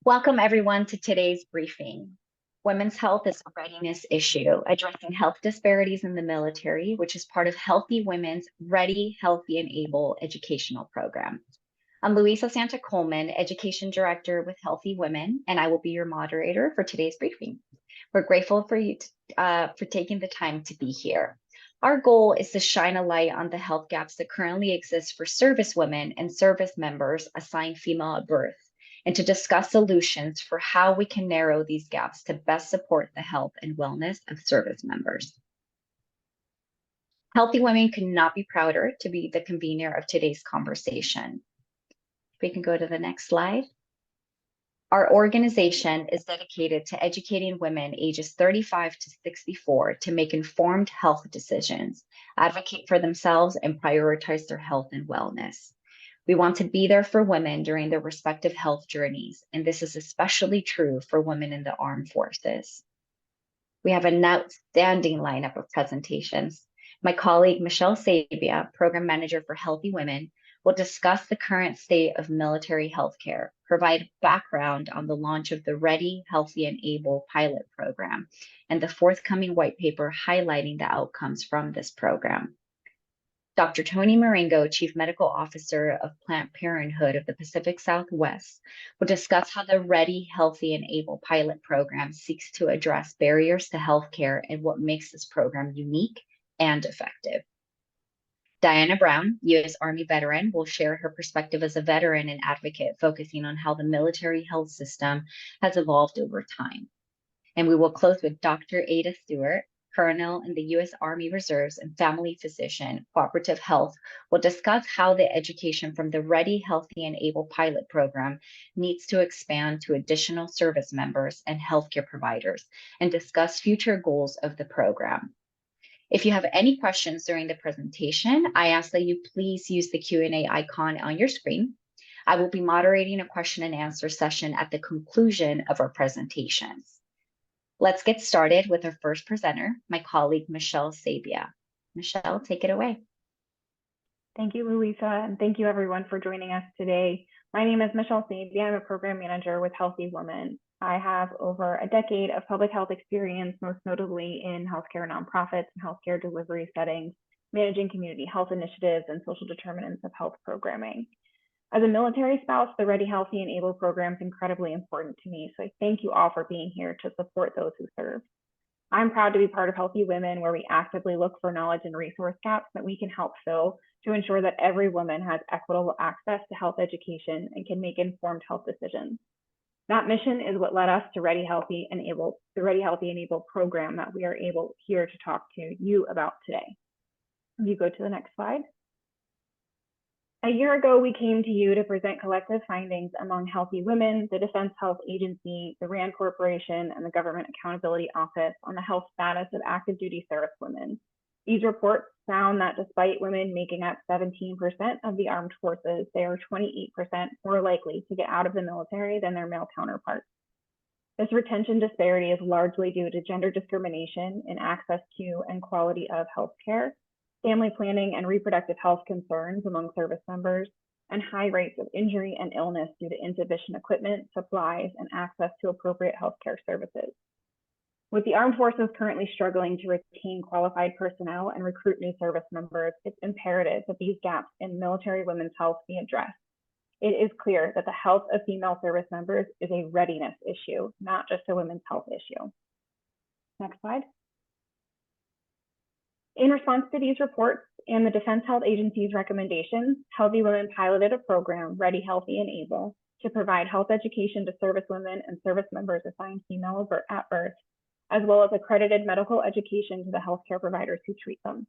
Welcome everyone to today's briefing. Women's health is a readiness issue, addressing health disparities in the military, which is part of Healthy Women's Ready, Healthy, and Able educational program. I'm Louisa Santa Coleman, Education Director with Healthy Women, and I will be your moderator for today's briefing. We're grateful for you for taking the time to be here. Our goal is to shine a light on the health gaps that currently exist for service women and service members assigned female at birth, and to discuss solutions for how we can narrow these gaps to best support the health and wellness of service members. Healthy Women could not be prouder to be the convener of today's conversation. We can go to the next slide. Our organization is dedicated to educating women ages 35 to 64 to make informed health decisions, advocate for themselves, and prioritize their health and wellness. We want to be there for women during their respective health journeys, and this is especially true for women in the armed forces. We have an outstanding lineup of presentations. My colleague, Michelle Sabia, Program Manager for Healthy Women, will discuss the current state of military healthcare, provide background on the launch of the Ready, Healthy, and Able pilot program, and the forthcoming white paper highlighting the outcomes from this program. Dr. Tony Marengo, Chief Medical Officer of Planned Parenthood of the Pacific Southwest, will discuss how the Ready, Healthy, and Able pilot program seeks to address barriers to healthcare and what makes this program unique and effective. Diana Brown, U.S. Army veteran, will share her perspective as a veteran and advocate, focusing on how the military health system has evolved over time. And we will close with Dr. Ada Stewart, Colonel in the U.S. Army Reserves and family physician, Cooperative Health, will discuss how the education from the Ready, Healthy, and Able pilot program needs to expand to additional service members and healthcare providers, and discuss future goals of the program. If you have any questions during the presentation, I ask that you please use the Q&A icon on your screen. I will be moderating a question and answer session at the conclusion of our presentations. Let's get started with our first presenter, my colleague, Michelle Sabia. Michelle, take it away. Thank you, Louisa, and thank you everyone for joining us today. My name is Michelle Sabia. I'm a program manager with Healthy Women. I have over a decade of public health experience, most notably in healthcare nonprofits and healthcare delivery settings, managing community health initiatives and social determinants of health programming. As a military spouse, the Ready, Healthy, and Able program is incredibly important to me, so I thank you all for being here to support those who serve. I'm proud to be part of Healthy Women, where we actively look for knowledge and resource gaps that we can help fill to ensure that every woman has equitable access to health education and can make informed health decisions. That mission is what led us to Ready, Healthy, and Able, the Ready, Healthy, and Able program that we are able here to talk to you about today. If you go to the next slide. A year ago, we came to you to present collective findings among Healthy Women, the Defense Health Agency, the RAND Corporation, and the Government Accountability Office on the health status of active duty service women. These reports found that despite women making up 17% of the armed forces, they are 28% more likely to get out of the military than their male counterparts. This retention disparity is largely due to gender discrimination in access to and quality of healthcare, family planning and reproductive health concerns among service members, and high rates of injury and illness due to insufficient equipment, supplies, and access to appropriate healthcare services. With the armed forces currently struggling to retain qualified personnel and recruit new service members, it's imperative that these gaps in military women's health be addressed. It is clear that the health of female service members is a readiness issue, not just a women's health issue. Next slide. In response to these reports and the Defense Health Agency's recommendations, Healthy Women piloted a program, Ready, Healthy, and Able, to provide health education to service women and service members assigned female at birth, as well as accredited medical education to the healthcare providers who treat them.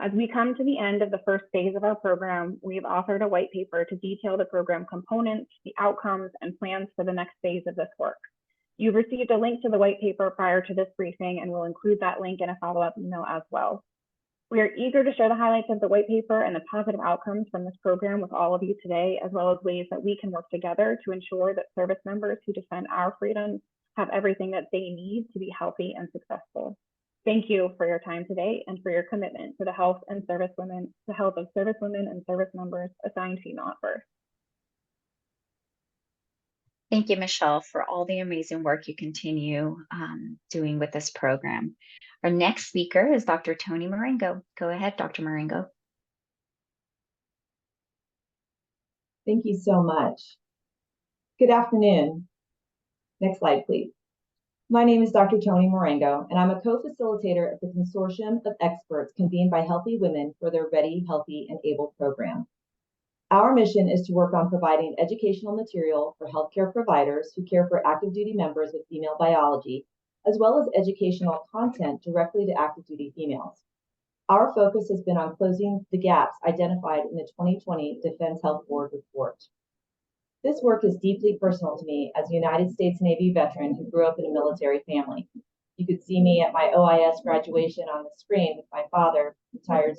As we come to the end of the first phase of our program, we've authored a white paper to detail the program components, the outcomes, and plans for the next phase of this work. You've received a link to the white paper prior to this briefing, and we'll include that link in a follow-up email as well. We are eager to share the highlights of the white paper and the positive outcomes from this program with all of you today, as well as ways that we can work together to ensure that service members who defend our freedoms have everything that they need to be healthy and successful. Thank you for your time today and for your commitment to the health of service women and service members assigned female at birth. Thank you, Michelle, for all the amazing work you continue doing with this program. Our next speaker is Dr. Tony Marengo. Go ahead, Dr. Marengo. Thank you so much. Good afternoon. Next slide, please. My name is Dr. Tony Marengo, and I'm a co-facilitator of the consortium of experts convened by Healthy Women for their Ready, Healthy, and Able program. Our mission is to work on providing educational material for healthcare providers who care for active duty members with female biology, as well as educational content directly to active duty females. Our focus has been on closing the gaps identified in the 2020 Defense Health Board report. This work is deeply personal to me as a United States Navy veteran who grew up in a military family. You could see me at my OIS graduation on the screen with my father, retired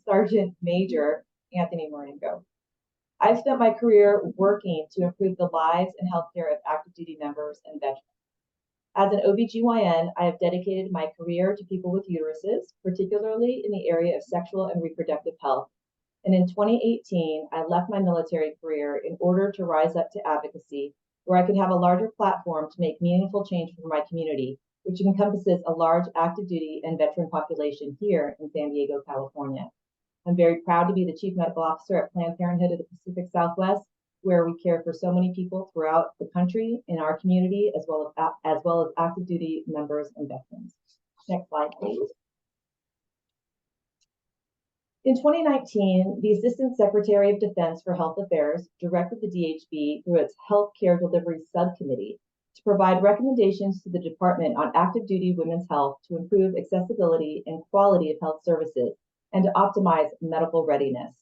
Sergeant Major Anthony Marengo. I've spent my career working to improve the lives and healthcare of active duty members and veterans. As an OBGYN, I have dedicated my career to people with uteruses, particularly in the area of sexual and reproductive health. And in 2018, I left my military career in order to rise up to advocacy, where I could have a larger platform to make meaningful change for my community, which encompasses a large active duty and veteran population here in San Diego, California. I'm very proud to be the Chief Medical Officer at Planned Parenthood of the Pacific Southwest, where we care for so many people throughout the country, in our community, as well as active duty members and veterans. Next slide, please. In 2019, the Assistant Secretary of Defense for Health Affairs directed the DHB through its Health Care Delivery Subcommittee to provide recommendations to the Department on active duty women's health to improve accessibility and quality of health services and to optimize medical readiness.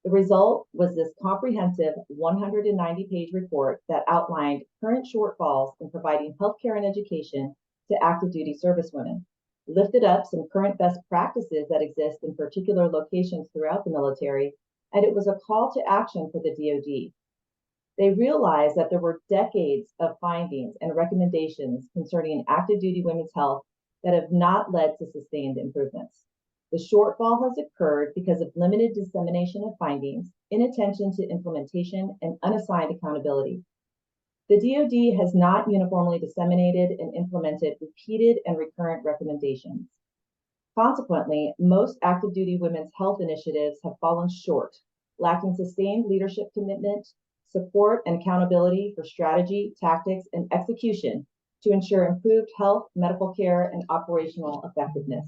The result was this comprehensive 190-page report that outlined current shortfalls in providing healthcare and education to active duty servicewomen, lifted up some current best practices that exist in particular locations throughout the military, and it was a call to action for the DoD. They realized that there were decades of findings and recommendations concerning active duty women's health that have not led to sustained improvements. The shortfall has occurred because of limited dissemination of findings, inattention to implementation, and unassigned accountability. The DoD has not uniformly disseminated and implemented repeated and recurrent recommendations. Consequently, most active duty women's health initiatives have fallen short, lacking sustained leadership commitment, support, and accountability for strategy, tactics, and execution to ensure improved health, medical care, and operational effectiveness.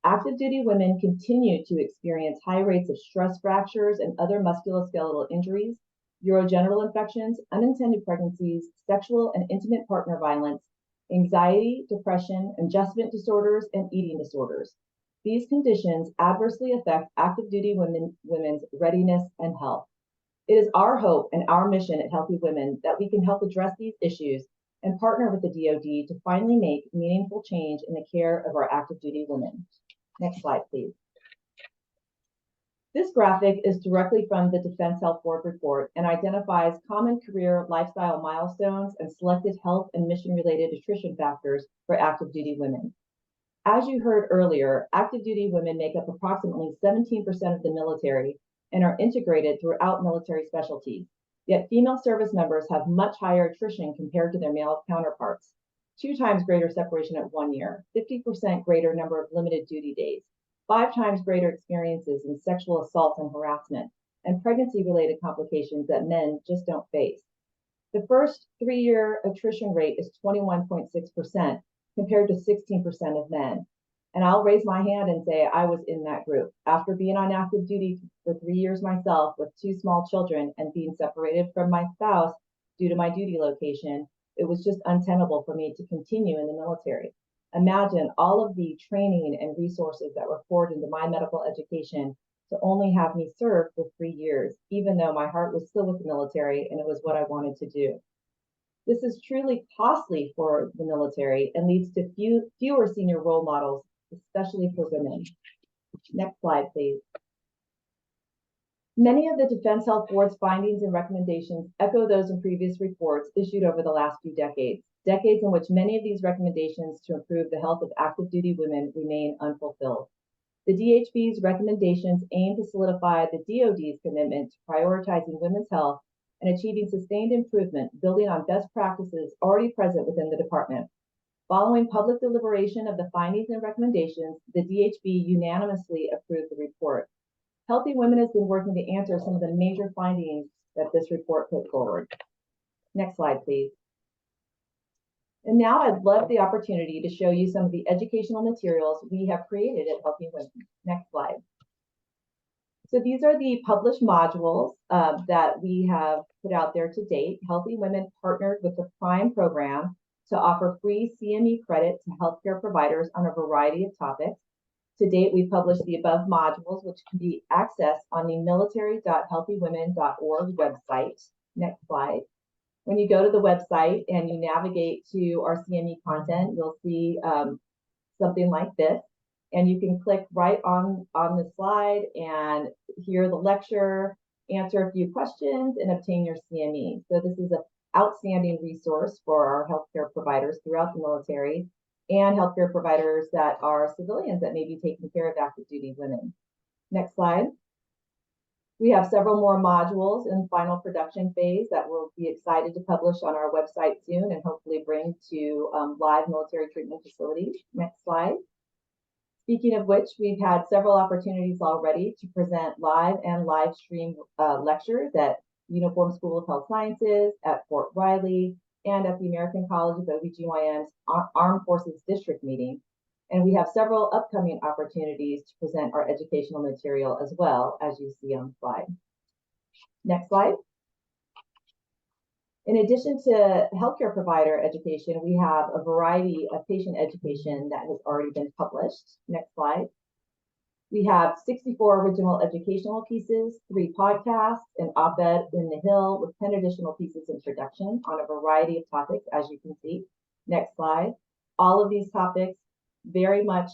Active duty women continue to experience high rates of stress fractures and other musculoskeletal injuries, urogenital infections, unintended pregnancies, sexual and intimate partner violence, anxiety, depression, adjustment disorders, and eating disorders. These conditions adversely affect active duty women's readiness and health. It is our hope and our mission at Healthy Women that we can help address these issues and partner with the DoD to finally make meaningful change in the care of our active duty women. Next slide, please. This graphic is directly from the Defense Health Board report and identifies common career lifestyle milestones and selected health and mission-related attrition factors for active duty women. As you heard earlier, active duty women make up approximately 17% of the military and are integrated throughout military specialties. Yet female service members have much higher attrition compared to their male counterparts. 2 times greater separation at 1 year, 50% greater number of limited duty days, 5 times greater experiences in sexual assault and harassment, and pregnancy-related complications that men just don't face. The first 3-year attrition rate is 21.6% compared to 16% of men. And I'll raise my hand and say I was in that group. After being on active duty for 3 years myself with 2 small children and being separated from my spouse due to my duty location, it was just untenable for me to continue in the military. Imagine all of the training and resources that were poured into my medical education to only have me serve for 3 years, even though my heart was still with the military and it was what I wanted to do. This is truly costly for the military and leads to fewer senior role models, especially for women. Next slide, please. Many of the Defense Health Board's findings and recommendations echo those in previous reports issued over the last few decades in which many of these recommendations to improve the health of active duty women remain unfulfilled. The DHB's recommendations aim to solidify the DoD's commitment to prioritizing women's health and achieving sustained improvement, building on best practices already present within the department. Following public deliberation of the findings and recommendations, the DHB unanimously approved the report. Healthy Women has been working to answer some of the major findings that this report put forward. Next slide, please. And now I'd love the opportunity to show you some of the educational materials we have created at Healthy Women. Next slide. So these are the published modules that we have put out there to date. Healthy Women partnered with the PRIME program to offer free CME credit to healthcare providers on a variety of topics. To date, we've published the above modules, which can be accessed on the military.healthywomen.org website. Next slide. When you go to the website and you navigate to our CME content, you'll see something like this. And you can click right on the slide and hear the lecture, answer a few questions, and obtain your CME. So this is an outstanding resource for our healthcare providers throughout the military and healthcare providers that are civilians that may be taking care of active duty women. Next slide. We have several more modules in final production phase that we'll be excited to publish on our website soon and hopefully bring to live military treatment facilities. Next slide. Speaking of which, we've had several opportunities already to present live and live stream lectures at Uniform School of Health Sciences, at Fort Riley, and at the American College of OBGYN's Armed Forces District meeting. And we have several upcoming opportunities to present our educational material as well, as you see on the slide. Next slide. In addition to healthcare provider education, we have a variety of patient education that has already been published. Next slide. We have 64 original educational pieces, 3 podcasts, an op-ed in the Hill with 10 additional pieces in production on a variety of topics, as you can see. Next slide. All of these topics very much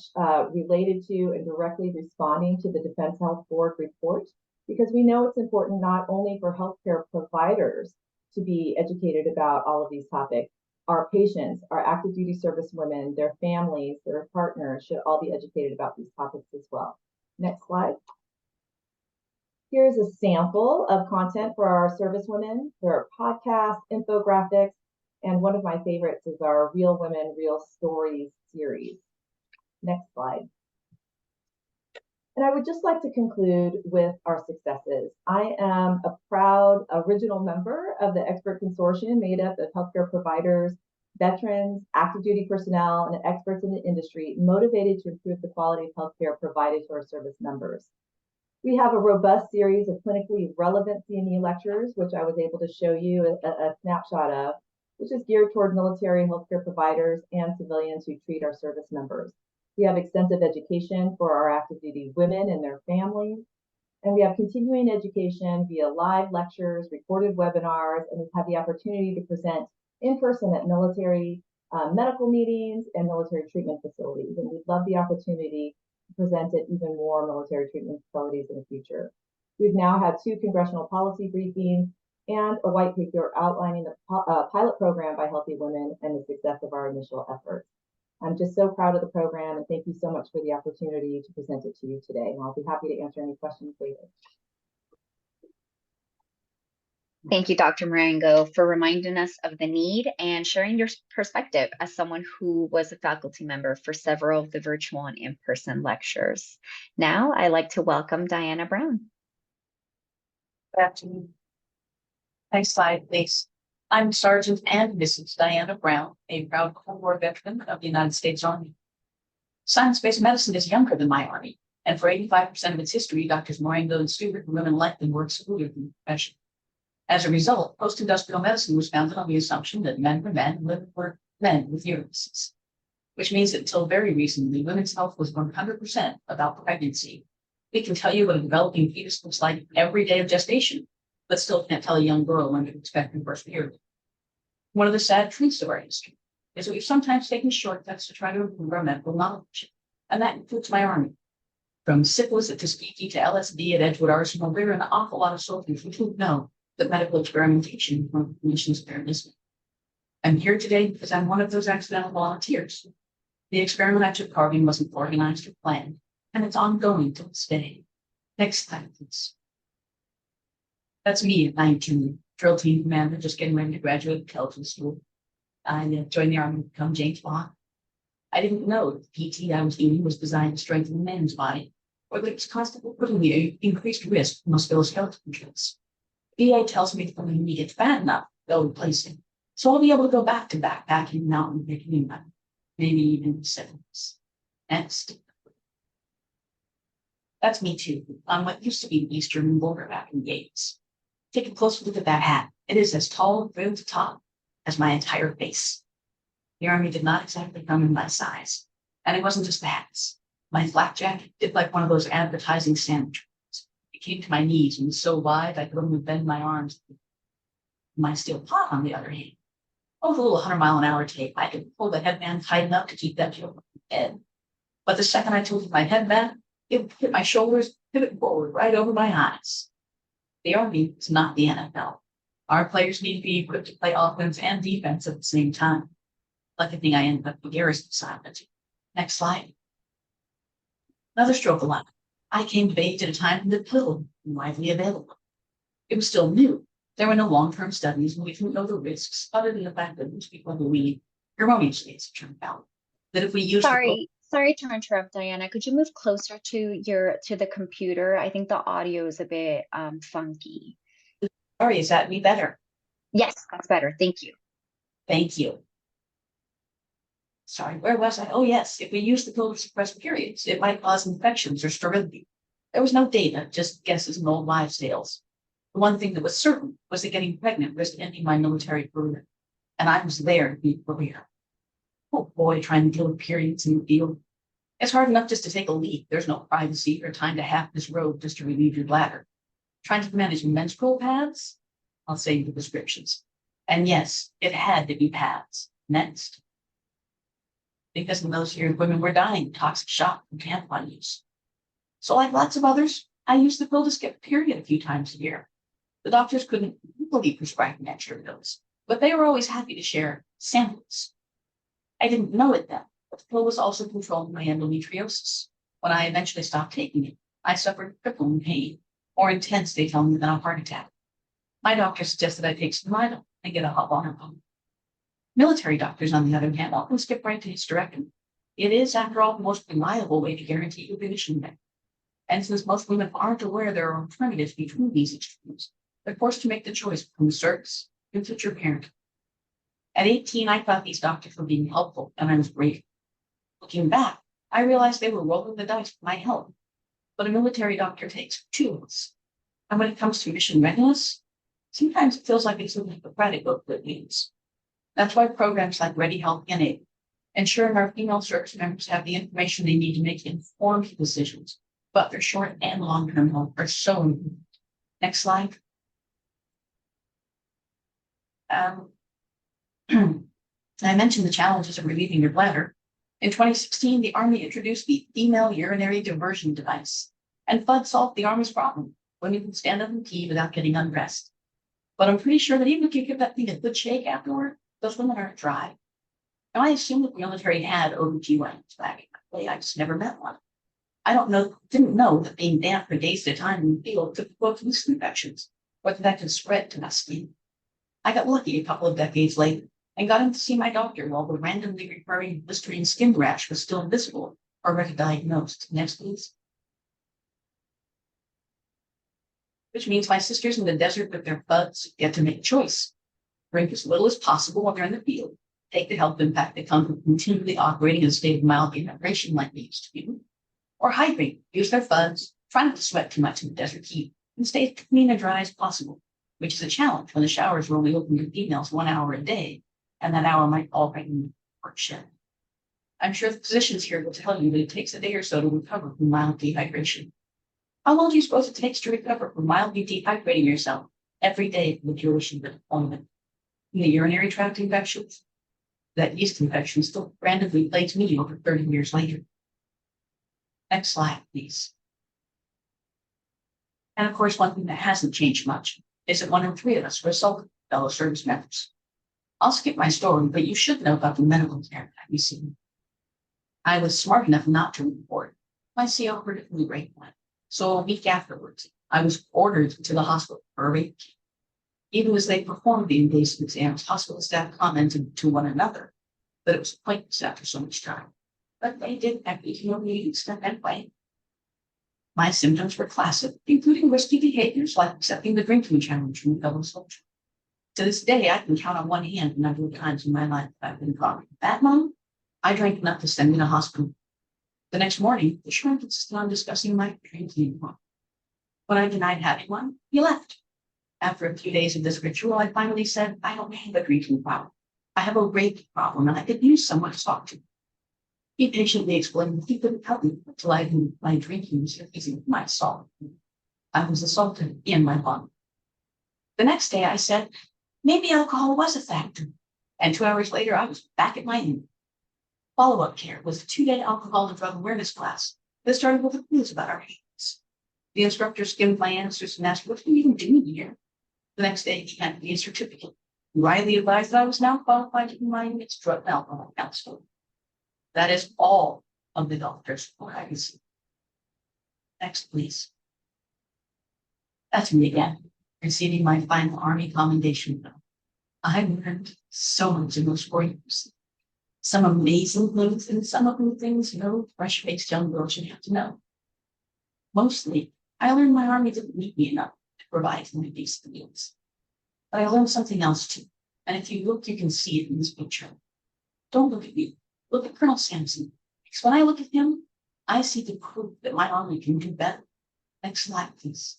related to and directly responding to the Defense Health Board report, because we know it's important not only for healthcare providers to be educated about all of these topics. Our patients, our active duty service women, their families, their partners should all be educated about these topics as well. Next slide. Here's a sample of content for our service women. There are podcasts, infographics, and one of my favorites is our Real Women, Real Stories series. Next slide. And I would just like to conclude with our successes. I am a proud original member of the expert consortium made up of healthcare providers, veterans, active duty personnel, and experts in the industry motivated to improve the quality of healthcare provided to our service members. We have a robust series of clinically relevant CME lectures, which I was able to show you a snapshot of, which is geared toward military healthcare providers and civilians who treat our service members. We have extensive education for our active duty women and their families. And we have continuing education via live lectures, recorded webinars, and we've had the opportunity to present in person at military medical meetings and military treatment facilities. And we'd love the opportunity to present at even more military treatment facilities in the future. We've now had 2 congressional policy briefings and a white paper outlining the pilot program by Healthy Women and the success of our initial efforts. I'm just so proud of the program, and thank you so much for the opportunity to present it to you today. And I'll be happy to answer any questions later. Thank you, Dr. Marengo, for reminding us of the need and sharing your perspective as someone who was a faculty member for several of the virtual and in-person lectures. Now, I'd like to welcome Diana Brown. Good afternoon. Next slide, please. I'm Sergeant and Mrs. Diana Brown, a proud Cold War veteran of the United States Army. Science-based medicine is younger than my Army, and for 85% of its history, Drs. Marengo and Stewart were women like them were excluded from the profession. As a result, post-industrial medicine was founded on the assumption that men were men and women were men with uteruses, which means that until very recently, women's health was 100% about pregnancy. We can tell you what a developing fetus looks like every day of gestation, but still can't tell a young girl when to expect her first period. One of the sad truths of our history is that we've sometimes taken shortcuts to try to improve our medical knowledge, and that includes my Army. From syphilis at Tuskegee to LSD at Edgewood Arsenal, there are an awful lot of soldiers who didn't know that medical experimentation from clinicians are listening. I'm here today because I'm one of those accidental volunteers. The experiment I took part in wasn't organized or planned, and it's ongoing to this day. Next slide, please. That's me at 19. drill team commander, just getting ready to graduate intelligence school. I joined the Army to become James Bond. I didn't know that the PT I was doing was designed to strengthen the man's body, or that it was constantly putting me at increased risk for musculoskeletal injuries. VA tells me that when he gets fat enough, they'll replace him. So I'll be able to go back to backpacking, mountain biking, maybe even 70s. Next. That's me too, on what used to be the eastern border back in the 80s. Take a close look at that hat. It is as tall from the top as my entire face. The Army did not exactly come in my size. And it wasn't just the hats. My flak jacket did like one of those advertising sandwiches. It came to my knees and was so wide I could only bend my arms. My steel pot, on the other hand, with a little 100-mile-an-hour tape, I could pull the headband tight enough to keep that joke on my head. But the second I tilted my headband, it would hit my shoulders, pivot forward right over my eyes. The Army is not the NFL. Our players need to be equipped to play offense and defense at the same time. Like the thing I ended up with garrison assignment. Next slide. Another stroke of luck. I came of age at a time when the pill was widely available. It was still new. There were no long-term studies, and we didn't know the risks, other than the fact that most people believe erroneously, as it turned out, that if we use Sorry to interrupt, Diana. Could you move closer to the computer? I think the audio is a bit funky. Sorry, is that me better? Yes, that's better. Thank you. Thank you. Sorry, where was I? Oh, yes. If we use the pill to suppress periods, it might cause infections or sterility. There was no data, just guesses and old wives' tales. The one thing that was certain was that getting pregnant risked ending my military career. And I was there to be clear. Oh boy, trying to deal with periods in the field. It's hard enough just to take a leak. There's no privacy or time to half this road just to relieve your bladder. Trying to manage menstrual pads? I'll save the descriptions. And yes, it had to be pads. Next. Because in those years, women were dying of toxic shock from tampon use. So like lots of others, I used the pill to skip a period a few times a year. The doctors couldn't legally prescribe me extra pills, but they were always happy to share samples. I didn't know it then, but the pill was also controlling my endometriosis. When I eventually stopped taking it, I suffered crippling pain, more intense, they tell me, than a heart attack. My doctor suggested I take some Midol and get a hot water pump. Military doctors, on the other hand, often skip right to hysterectomy. It is, after all, the most reliable way to guarantee your condition. And since most women aren't aware there are alternatives between these extremes, they're forced to make the choice between service and future parent. At 18, I thought these doctors were being helpful, and I was grateful. Looking back, I realized they were rolling the dice for my health. But a military doctor takes two of us. And when it comes to mission readiness, sometimes it feels like it's a Hippocratic oath that means. That's why programs like Ready Health Enable, ensuring our female service members have the information they need to make informed decisions about their short and long-term health are so important. Next slide. I mentioned the challenges of relieving your bladder. In 2016, the Army introduced the female urinary diversion device, and FUD solved the Army's problem. Women can stand up and pee without getting undressed. But I'm pretty sure that even if you give that thing a good shake afterward, those women aren't dry. Now, I assumed that the military had OBGYNs back in the day. I just never met one. Didn't know that being damp for days at a time in the field could provoke yeast infections, or that could spread to my skin. I got lucky a couple of decades later and got in to see my doctor while the randomly recurring blistering skin rash was still visible or already diagnosed. Next, please. Which means my sisters in the desert with their buds get to make a choice. Drink as little as possible while they're in the field. Take the health impact that comes from continually operating in a state of mild dehydration like they used to do. Or hydrate, use their buds, try not to sweat too much in the desert heat, and stay as clean and dry as possible, which is a challenge when the showers are only open to females 1 hour a day, and that hour might already be work shift. I'm sure the physicians here will tell you that it takes a day or so to recover from mild dehydration. How long do you suppose it takes to recover from mildly dehydrating yourself every day from the duration of the deployment? In the urinary tract infections, that yeast infection still randomly plagues me over 30 years later. Next slide, please. And of course, one thing that hasn't changed much is that 1 in 3 of us were assaulted by fellow service members. I'll skip my story, but you should know about the medical care that I received. I was smart enough not to report. My CO predictably raped one. So a week afterwards, I was ordered to the hospital for a rape. Even as they performed the invasive exams, hospital staff commented to one another that it was pointless after so much time. But they did every humiliating step anyway. My symptoms were classic, including risky behaviors like accepting the drinking challenge from a fellow soldier. To this day, I can count on one hand the number of times in my life that I've been caught. That moment, I drank enough to send me to hospital. The next morning, the shrink insisted on discussing my drinking problem. When I denied having one, he left. After a few days of this ritual, I finally said, I don't have a drinking problem. I have a rape problem, and I could use someone to talk to. He patiently explained that he couldn't help me until I knew my drinking was using my assault. I was assaulted in my body. The next day, I said, maybe alcohol was a factor. And 2 hours later, I was back at my inn. Follow-up care was a 2-day alcohol and drug awareness class that started with a quiz about our habits. The instructor skimmed my answers and asked, what are you even doing here? The next day, he handed me a certificate. Riley advised that I was now qualified to be my unit's drug and alcohol counselor. That is all of the doctor's what I can see. Next, please. That's me again, receiving my final Army commendation medal. I learned so much in those 4 years. Some amazing things and some of the things no fresh-faced young girl should have to know. Mostly, I learned my Army didn't need me enough to provide my basic needs. But I learned something else too. And if you look, you can see it in this picture. Don't look at me. Look at Colonel Sampson. Because when I look at him, I see the proof that my Army can do better. Next slide, please.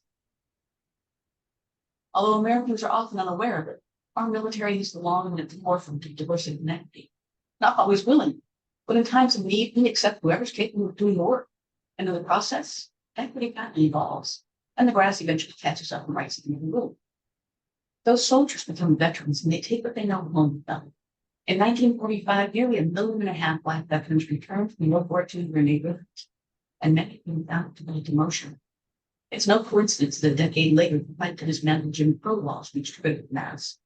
Although Americans are often unaware of it, our military is the long and at the forefront of diversity and equity. Not always willing, but in times of need, we accept whoever's capable of doing the work. And in the process, equity finally evolves, and the grass eventually catches up and rights the rule. Those soldiers become veterans, and they take what they know home with them. In 1945, nearly 1.5 million Black veterans returned from World War II to their neighborhoods, and many of them found to build emotion. It's no coincidence that a decade later, the fight to dismantle Jim Crow laws reached critical mass.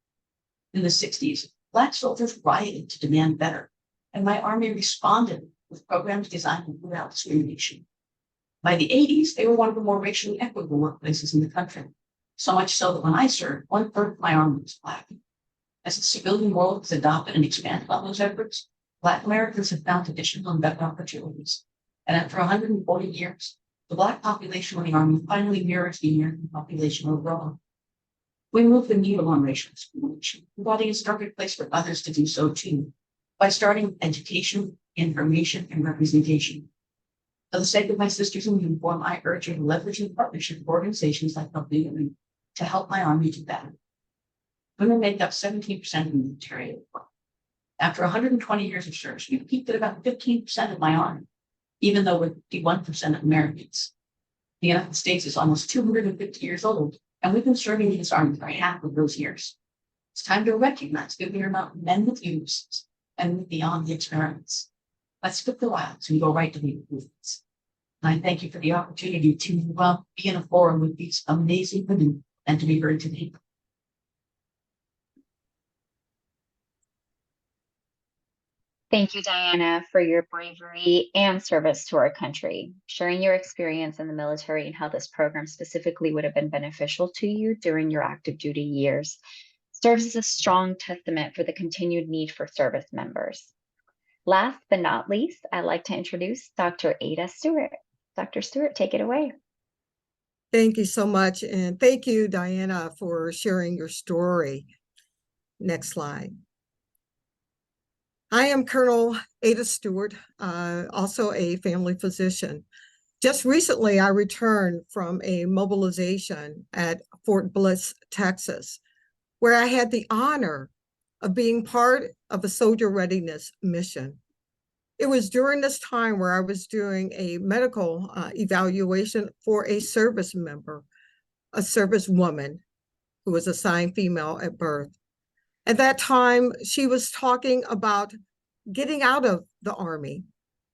In the 60s, Black soldiers rioted to demand better, and my Army responded with programs designed to root out discrimination. By the 80s, they were one of the more racially equitable workplaces in the country, so much so that when I served, 1/3 of my Army was Black. As the civilian world has adopted and expanded on those efforts, Black Americans have found additional and better opportunities. And after 140 years, the Black population of the Army finally mirrors the American population overall. We moved the needle on racial discrimination, providing a starting place for others to do so too, by starting with education, information, and representation. For the sake of my sisters in uniform, I urge you to leverage in partnership with organizations like Healthy Women to help my Army do better. Women make up 17% of the military. After 120 years of service, we peaked at about 15% of my Army, even though we're 51% of Americans. The United States is almost 250 years old, and we've been serving in this Army for half of those years. It's time to recognize that we are not men with uses and move beyond the experiments. Let's skip the wilds and go right to the improvements. And I thank you for the opportunity to be in a forum with these amazing women and to be heard today. Thank you, Diana, for your bravery and service to our country, sharing your experience in the military and how this program specifically would have been beneficial to you during your active duty years serves as a strong testament for the continued need for service members. Last but not least, I'd like to introduce Dr. Ada Stewart. Dr. Stewart, take it away. Thank you so much. And thank you, Diana, for sharing your story. Next slide. I am Colonel Ada Stewart, also a family physician. Just recently, I returned from a mobilization at Fort Bliss, Texas, where I had the honor of being part of a soldier readiness mission. It was during this time where I was doing a medical evaluation for a service member, a service woman who was assigned female at birth. At that time, she was talking about getting out of the Army.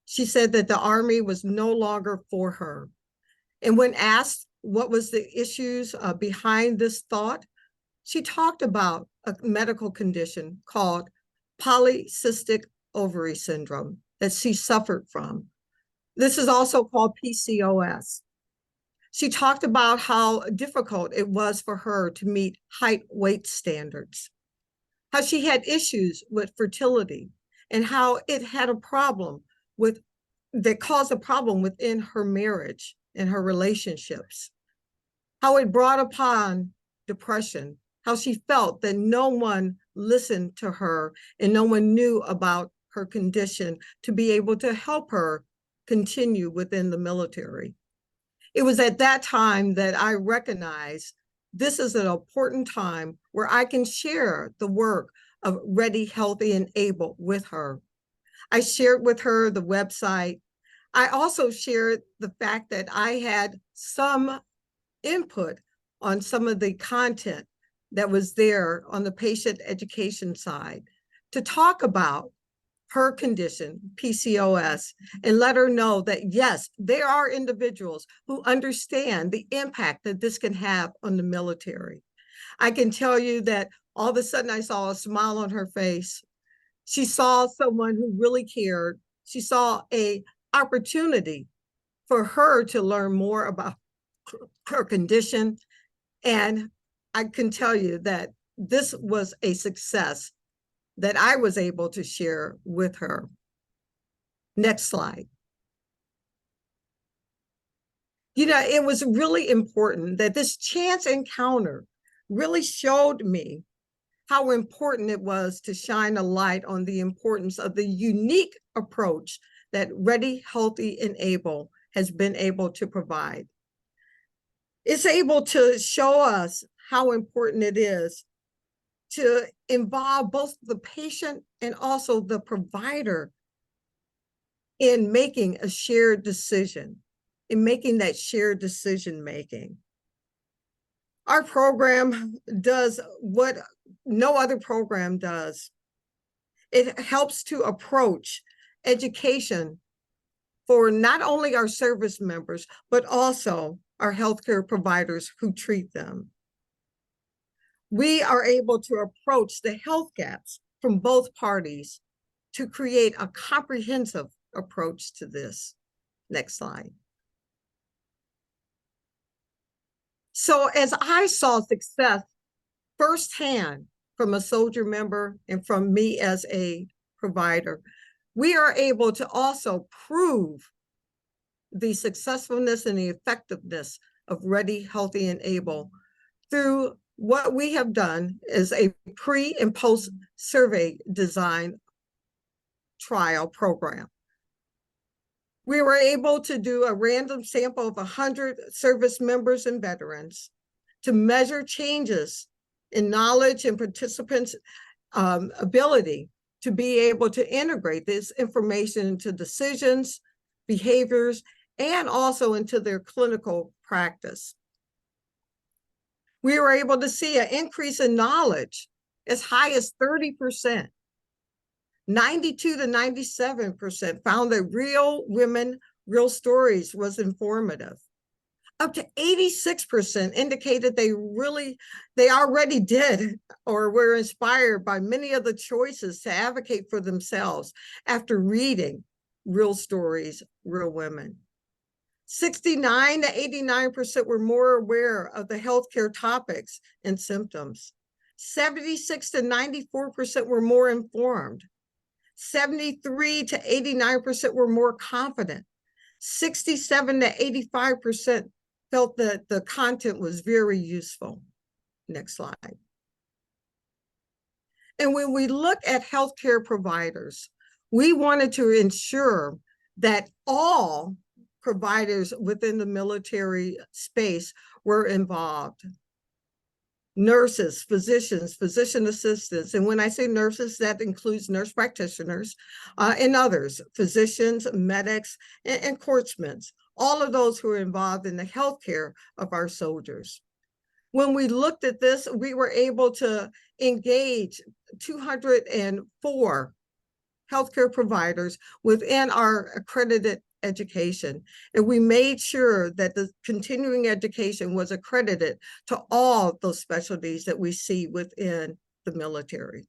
She said that the Army was no longer for her. And when asked what was the issues behind this thought, she talked about a medical condition called polycystic ovary syndrome that she suffered from. This is also called PCOS. She talked about how difficult it was for her to meet height weight standards, how she had issues with fertility, and how it had a problem with that caused a problem within her marriage and her relationships, how it brought upon depression, how she felt that no one listened to her and no one knew about her condition to be able to help her continue within the military. It was at that time that I recognized this is an important time where I can share the work of Ready, Healthy, and Able with her. I shared with her the website. I also shared the fact that I had some input on some of the content that was there on the patient education side to talk about her condition, PCOS, and let her know that, yes, there are individuals who understand the impact that this can have on the military. I can tell you that all of a sudden I saw a smile on her face. She saw someone who really cared. She saw an opportunity for her to learn more about her condition. And I can tell you that this was a success that I was able to share with her. Next slide. You know, it was really important that this chance encounter really showed me how important it was to shine a light on the importance of the unique approach that Ready, Healthy, and Able has been able to provide. It's able to show us how important it is to involve both the patient and also the provider in making a shared decision, in making that shared decision making. Our program does what no other program does. It helps to approach education for not only our service members, but also our healthcare providers who treat them. We are able to approach the health gaps from both parties to create a comprehensive approach to this. Next slide. So as I saw success firsthand from a soldier member and from me as a provider, we are able to also prove the successfulness and the effectiveness of Ready, Healthy, and Able through what we have done is a pre and post survey design trial program. We were able to do a random sample of 100 service members and veterans to measure changes in knowledge and participants' ability to be able to integrate this information into decisions, behaviors, and also into their clinical practice. We were able to see an increase in knowledge as high as 30%. 92 to 97% found that real women, real stories was informative. Up to 86% indicated they already did or were inspired by many of the choices to advocate for themselves after reading Real Stories, Real Women. 69 to 89% were more aware of the healthcare topics and symptoms. 76 to 94% were more informed. 73 to 89% were more confident. 67 to 85% felt that the content was very useful. Next slide. And when we look at healthcare providers, we wanted to ensure that all providers within the military space were involved. Nurses, physicians, physician assistants, and when I say nurses, that includes nurse practitioners and others, physicians, medics, and corpsmen, all of those who are involved in the healthcare of our soldiers. When we looked at this, we were able to engage 204 healthcare providers within our accredited education. And we made sure that the continuing education was accredited to all those specialties that we see within the military.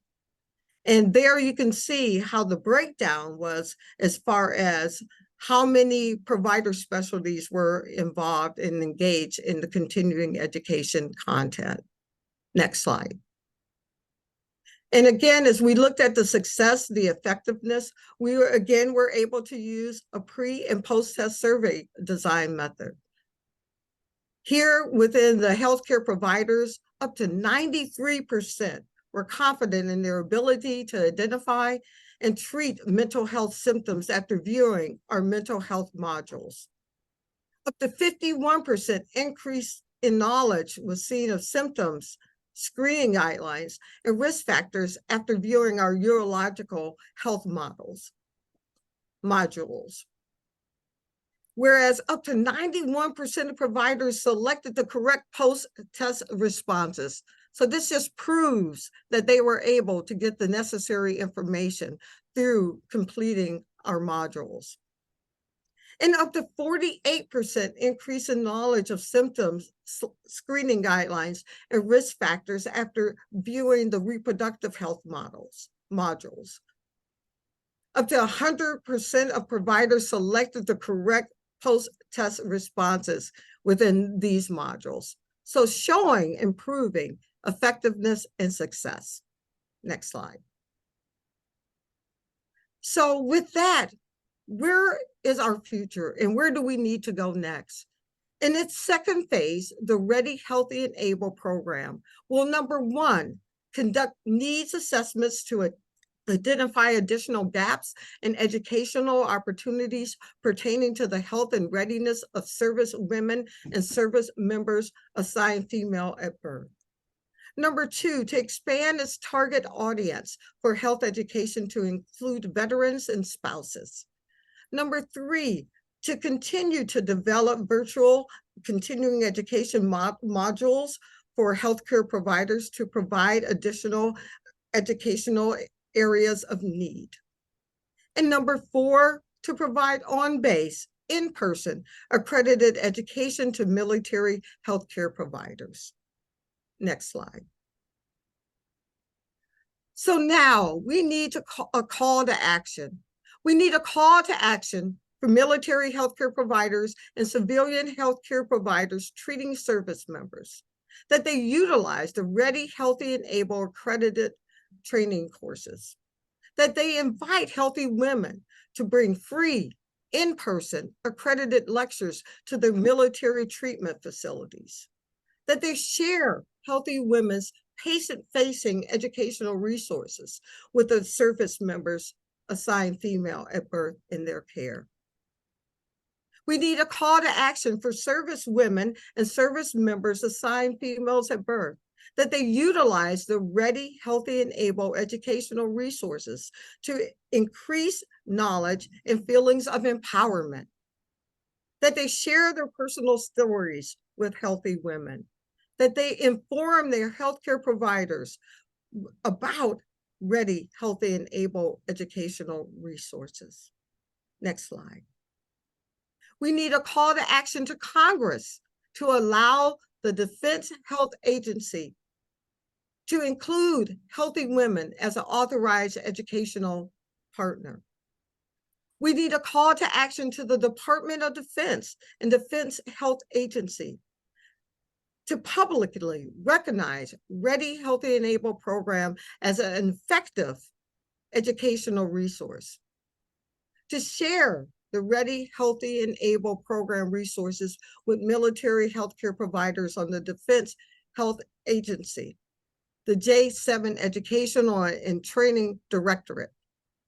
And there you can see how the breakdown was as far as how many provider specialties were involved and engaged in the continuing education content. Next slide. And again, as we looked at the success, the effectiveness, we were able to use a pre and post-test survey design method. Here within the healthcare providers, up to 93% were confident in their ability to identify and treat mental health symptoms after viewing our mental health modules. Up to 51% increase in knowledge was seen of symptoms, screening guidelines, and risk factors after viewing our urological health modules. Whereas up to 91% of providers selected the correct post-test responses. So this just proves that they were able to get the necessary information through completing our modules. And up to 48% increase in knowledge of symptoms, screening guidelines, and risk factors after viewing the reproductive health modules. Up to 100% of providers selected the correct post-test responses within these modules. So showing improving effectiveness and success. Next slide. So with that, where is our future and where do we need to go next? In its second phase, the Ready, Healthy, and Able program will, number one, conduct needs assessments to identify additional gaps in educational opportunities pertaining to the health and readiness of service women and service members assigned female at birth. Number two, to expand its target audience for health education to include veterans and spouses. Number three, to continue to develop virtual continuing education modules for healthcare providers to provide additional educational areas of need. And number four, to provide on-base, in-person, accredited education to military healthcare providers. Next slide. So now we need a call to action. We need a call to action for military healthcare providers and civilian healthcare providers treating service members, that they utilize the Ready, Healthy, and Able accredited training courses, that they invite healthy women to bring free, in-person, accredited lectures to their military treatment facilities, that they share healthy women's patient-facing educational resources with the service members assigned female at birth in their care. We need a call to action for service women and service members assigned females at birth, that they utilize the Ready, Healthy, and Able educational resources to increase knowledge and feelings of empowerment, that they share their personal stories with healthy women, that they inform their healthcare providers about Ready, Healthy, and Able educational resources. Next slide. We need a call to action to Congress to allow the Defense Health Agency to include healthy women as an authorized educational partner. We need a call to action to the Department of Defense and Defense Health Agency to publicly recognize Ready, Healthy, and Able program as an effective educational resource, to share the Ready, Healthy, and Able program resources with military healthcare providers on the Defense Health Agency, the J7 Educational and Training Directorate,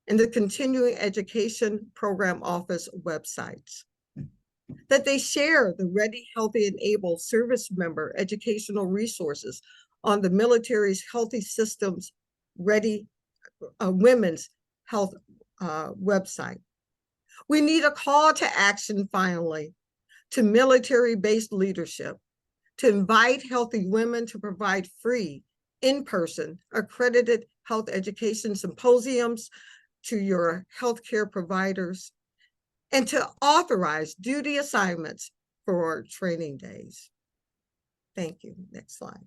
and the Continuing Education Program Office websites. That they share the Ready, Healthy, and Able service member educational resources on the military's Healthy Systems Ready Women's Health website. We need a call to action, finally, to military-based leadership to invite healthy women to provide free, in-person, accredited health education symposiums to your healthcare providers, and to authorize duty assignments for training days. Thank you. Next slide.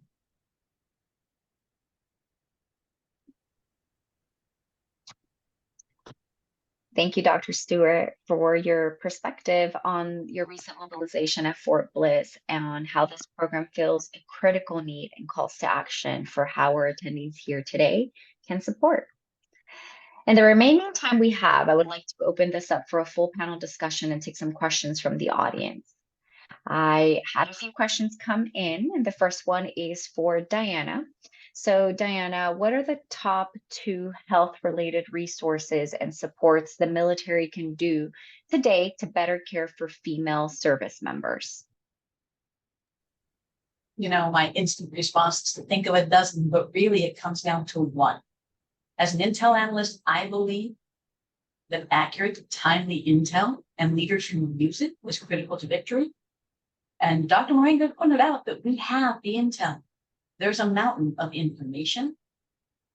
Thank you, Dr. Stewart, for your perspective on your recent mobilization at Fort Bliss and how this program fills a critical need and calls to action for how our attendees here today can support. And the remaining time we have, I would like to open this up for a full panel discussion and take some questions from the audience. I had a few questions come in, and the first one is for Diana. So Diana, what are the top 2 health-related resources and supports the military can do today to better care for female service members? You know, my instant response is to think of a dozen, but really it comes down to one. As an intel analyst, I believe that accurate, timely intel and leaders who use it was critical to victory. And Dr. Moringa pointed out that we have the intel. There's a mountain of information,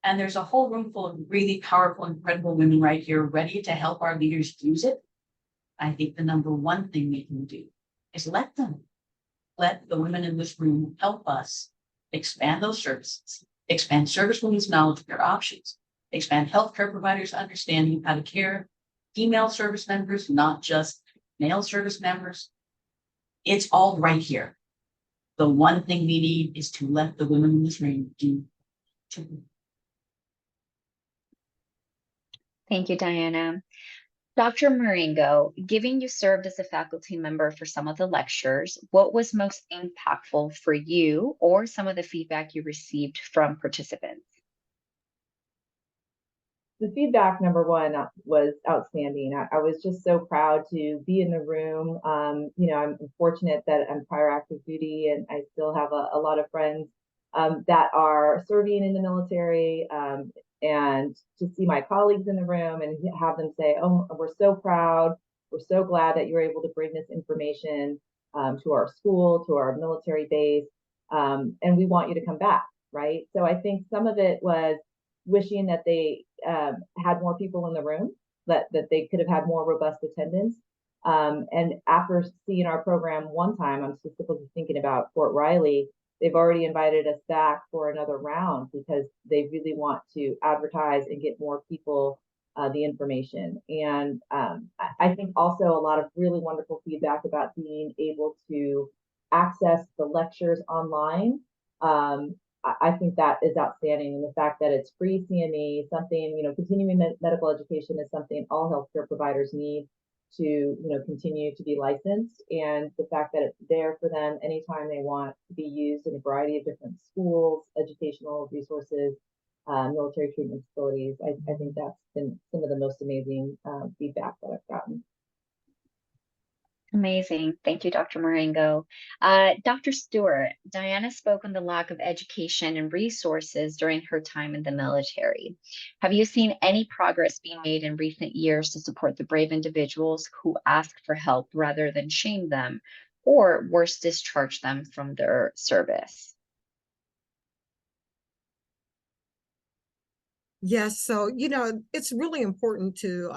and there's a whole room full of really powerful, incredible women right here ready to help our leaders use it. I think the number one thing we can do is let the women in this room help us expand those services, expand service women's knowledge of their options, expand healthcare providers' understanding how to care female service members, not just male service members. It's all right here. The one thing we need is to let the women in this room do. Thank you, Diana. Dr. Maringo, given you served as a faculty member for some of the lectures, what was most impactful for you or some of the feedback you received from participants? The feedback, number one, was outstanding. I was just so proud to be in the room. I'm fortunate that I'm prior active duty, and I still have a lot of friends that are serving in the military, and to see my colleagues in the room and have them say, "Oh, we're so proud. We're so glad that you're able to bring this information to our school, to our military base, and we want you to come back." Right. So I think some of it was wishing that they had more people in the room, that they could have had more robust attendance. And after seeing our program one time, I'm specifically thinking about Fort Riley. They've already invited us back for another round because they really want to advertise and get more people the information. And I think also a lot of really wonderful feedback about being able to access the lectures online. I think that is outstanding. And the fact that it's free CME, something, continuing medical education is something all healthcare providers need to, continue to be licensed. And the fact that it's there for them anytime they want to be used in a variety of different schools, educational resources, military treatment facilities. I think that's been some of the most amazing feedback that I've gotten. Amazing. Thank you, Dr. Marengo. Dr. Stewart, Diana spoke on the lack of education and resources during her time in the military. Have you seen any progress being made in recent years to support the brave individuals who ask for help rather than shame them, or worse, discharge them from their service? Yes, so it's really important to,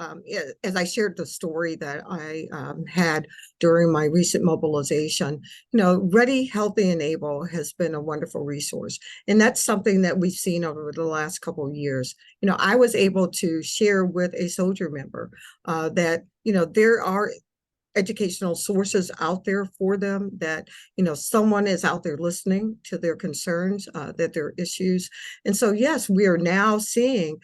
as I shared the story that I had during my recent mobilization, Ready, Healthy, and Able has been a wonderful resource. And that's something that we've seen over the last couple of years. I was able to share with a soldier member that, there are educational sources out there for them, that someone is out there listening to their concerns, that their issues. And so yes, we are now seeing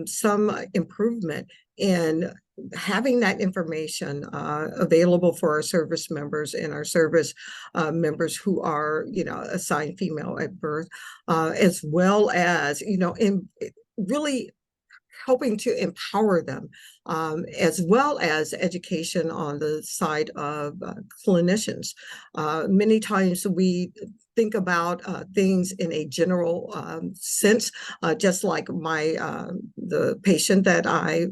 some improvement in having that information available for our service members and our service members who are assigned female at birth, as well as in really helping to empower them, as well as education on the side of clinicians. Many times we think about things in a general sense, just like the patient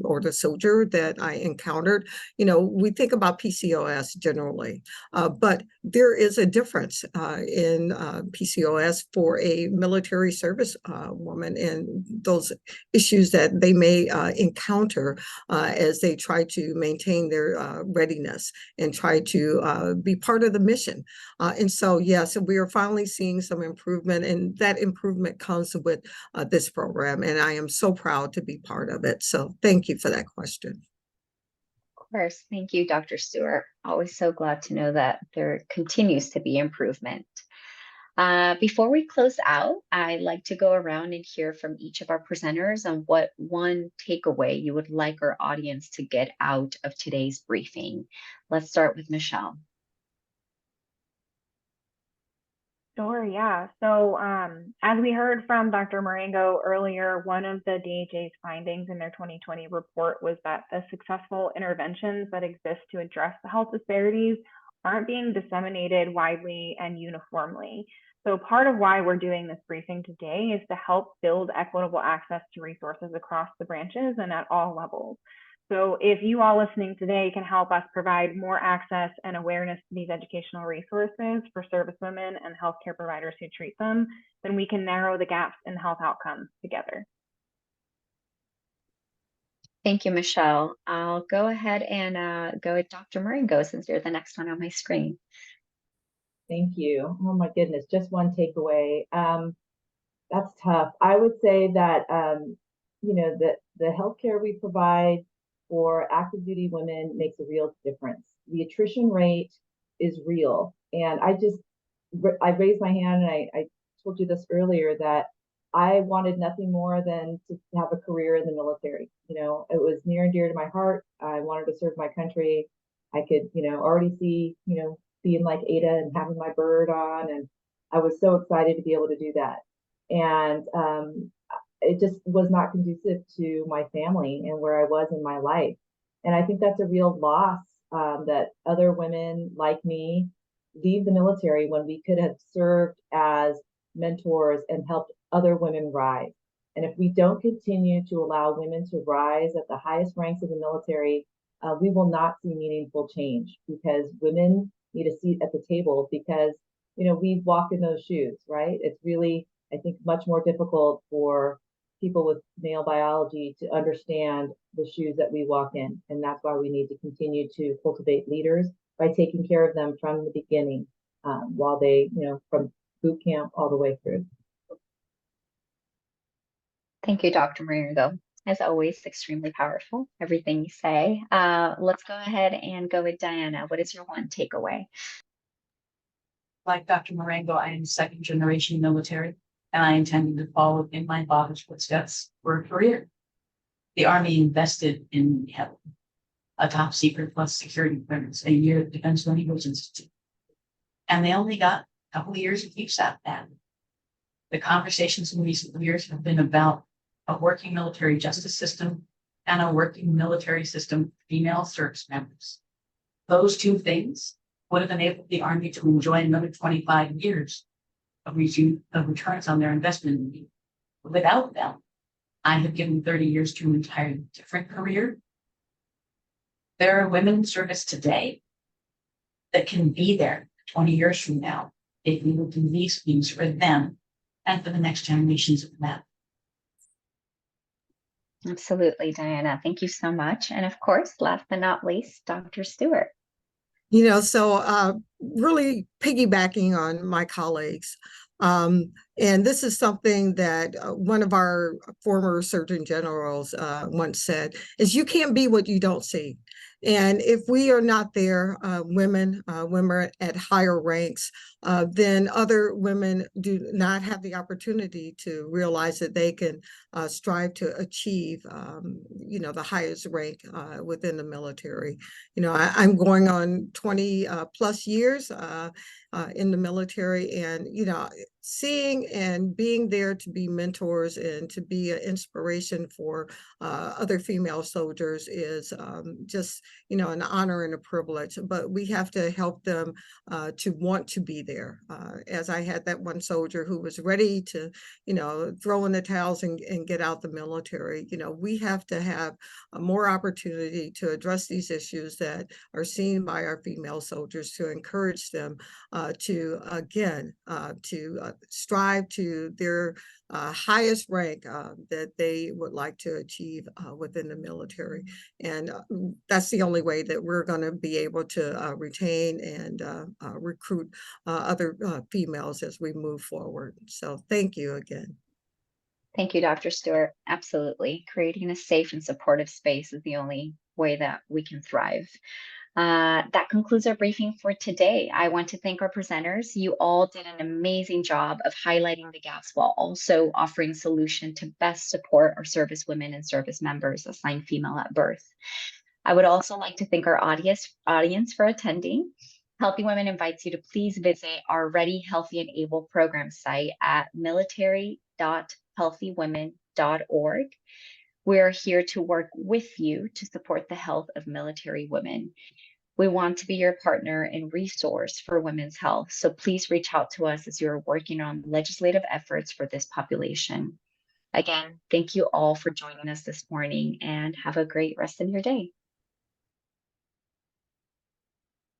or the soldier that I encountered. We think about PCOS generally, but there is a difference in PCOS for a military service woman, and those issues that they may encounter as they try to maintain their readiness and try to be part of the mission. And so, yes, we are finally seeing some improvement, and that improvement comes with this program. And I am so proud to be part of it. So thank you for that question. course. Thank you, Dr. Stewart. Always so glad to know that there continues to be improvement. Before we close out, I'd like to go around and hear from each of our presenters on what one takeaway you would like our audience to get out of today's briefing. Let's start with Michelle. Sure, yeah. So as we heard from Dr. Marengo earlier, one of the DHA's findings in their 2020 report was that the successful interventions that exist to address the health disparities aren't being disseminated widely and uniformly. So part of why we're doing this briefing today is to help build equitable access to resources across the branches and at all levels. So if you all listening today can help us provide more access and awareness to these educational resources for service women and healthcare providers who treat them, then we can narrow the gaps in health outcomes together. Thank you, Michelle. I'll go ahead and go with Dr. Marengo since you're the next one on my screen. Thank you. Oh my goodness, just one takeaway. That's tough. I would say that you know, the healthcare we provide for active duty women makes a real difference. The attrition rate is real, and I raised my hand, and I told you this earlier, that I wanted nothing more than to have a career in the military. You know, it was near and dear to my heart. I wanted to serve my country. I could, you know, already see, you know, being like Ada and having my bird on, and I was so excited to be able to do that. And it just was not conducive to my family and where I was in my life. And I think that's a real loss, that other women like me leave the military when we could have served as mentors and helped other women rise. And if we don't continue to allow women to rise at the highest ranks of the military, we will not see meaningful change, because women need a seat at the table, because, you know, we've walked in those shoes, right? It's really, I think, much more difficult for people with male biology to understand the shoes that we walk in. And that's why we need to continue to cultivate leaders by taking care of them from the beginning, while they, you know, from boot camp all the way through. Thank you, Dr. Marengo. As always, extremely powerful, everything you say. Let's go ahead and go with Diana. What is your one takeaway? Like Dr. Marengo, I am second generation military, and I intend to follow in my father's footsteps for a career. The Army invested in a top secret plus security clearance, a year at Defense Language Institute. And they only got a couple of years of USAP back. The conversations in recent years have been about a working military justice system and a working military system for female service members. Those two things would have enabled the Army to enjoy another 25 years of returns on their investment in me. Without them, I have given 30 years to an entirely different career. There are women in service today that can be there 20 years from now if we will do these things for them and for the next generations of men. Absolutely, Diana. Thank you so much. And of course, last but not least, Dr. Stewart. You know, so really piggybacking on my colleagues, and this is something that one of our former Surgeon Generals once said, is you can't be what you don't see. And if we are not there, women at higher ranks, then other women do not have the opportunity to realize that they can strive to achieve, you know, the highest rank within the military. You know, I'm going on 20 plus years in the military, and, you know, seeing and being there to be mentors and to be an inspiration for other female soldiers is just, you know, an honor and a privilege. But we have to help them to want to be there. As I had that one soldier who was ready to, you know, throw in the towels and get out the military. You know, we have to have more opportunity to address these issues that are seen by our female soldiers, to encourage them to, again, to strive to their highest rank that they would like to achieve within the military. And that's the only way that we're going to be able to retain and recruit other females as we move forward. So thank you again. Thank you, Dr. Stewart. Absolutely. Creating a safe and supportive space is the only way that we can thrive. That concludes our briefing for today. I want to thank our presenters. You all did an amazing job of highlighting the gaps while also offering solution to best support our service women and service members assigned female at birth. I would also like to thank our audience for attending. Healthy Women invites you to please visit our Ready, Healthy, and Able program site at military.healthywomen.org. We are here to work with you to support the health of military women. We want to be your partner and resource for women's health, so please reach out to us as you're working on legislative efforts for this population. Again, thank you all for joining us this morning and have a great rest of your day.